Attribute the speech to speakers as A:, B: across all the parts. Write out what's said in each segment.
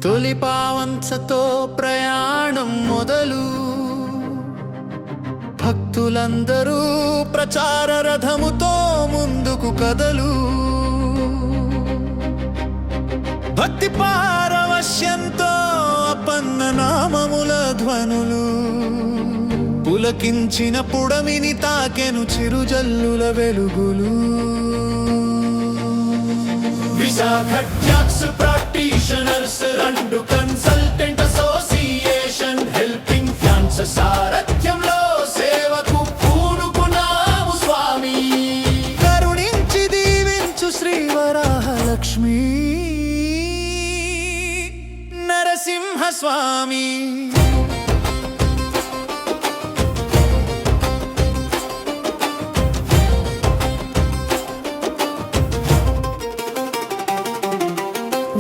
A: తొలి పావంచతో ప్రయాణం మొదలు. భక్తులందరూ ప్రచార రథముతో ముందుకు కదలు. భక్తి పారవశ్యంతో అపన్న నామముల ధ్వనులు. పులకించిన పుడమిని తాకెను చిరుజల్లుల వెలుగులు. Visakha tax practitioners and consultant association helping hands సారథ్యంలో సేవకు పూనుకున్నాము స్వామి. కరుణించి దీవించు శ్రీ వరాహలక్ష్మి నరసింహ స్వామి.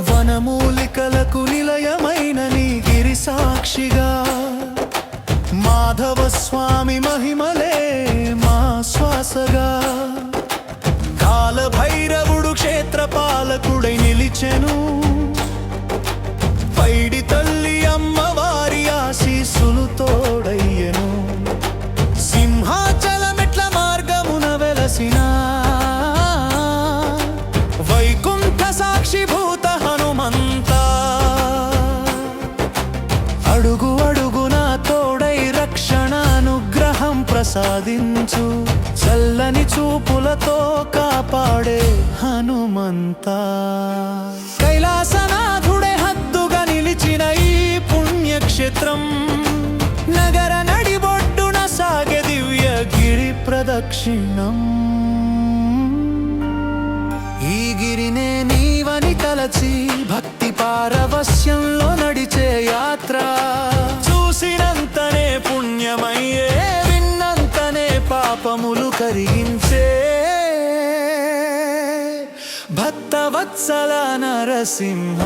A: వనమూలికలకు నిలయమైన నీ గిరి సాక్షిగా మాధవ స్వామి మహిమలే మా శ్వాసగా. కాలభైరవుడు క్షేత్రపాలకుడై నిలిచెను. పైడి తల్లి అమ్మవారి ఆశీస్సులు తోడయ్యెను. సింహాచలమెట్ల మార్గమున వెలసిన వైకుంఠ సాక్షిభూత హనుమంత. అడుగు అడుగున తోడై రక్షణ అనుగ్రహం ప్రసాదించు. చల్లని చూపులతో కాపాడే హనుమంత. కైలాసనాథుడే హద్దుగా నిలిచిన ఈ పుణ్యక్షేత్రం. నగర నడిబొడ్డున సాగే దివ్య గిరి ప్రదక్షిణం. ఈ గిరినే నీవని తలచి భక్తి పారవశ్యంలో నడిచే యాత్ర. చూసినంతనే పుణ్యమయ్యే, విన్నంతనే పాపములు కరిగించే భక్తవత్సల నరసింహ.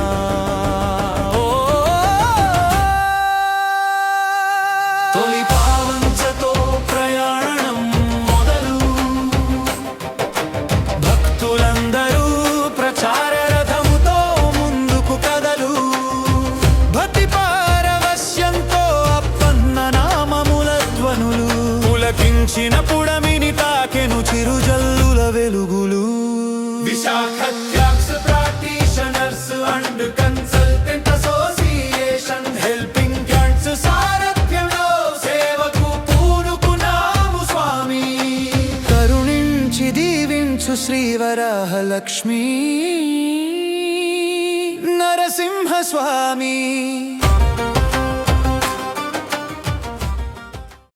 A: తొలి పావంచతో ప్రయాణం మొదలు. భక్తులందరూ ప్రచార రథముతో ముందుకు కదలు. భక్తి పారవశ్యంతో అప్పన్న నామముల ధ్వనులు. పులకించిన పుడమిని తాకెను చిరుజల్లుల వెలుగులు. Visakha tax practitioners and consultant association helping hands సారథ్యంలో సేవకు పూనుకున్నాము స్వామి. కరుణించి దీవించు శ్రీ వరాహలక్ష్మి నరసింహ స్వామి.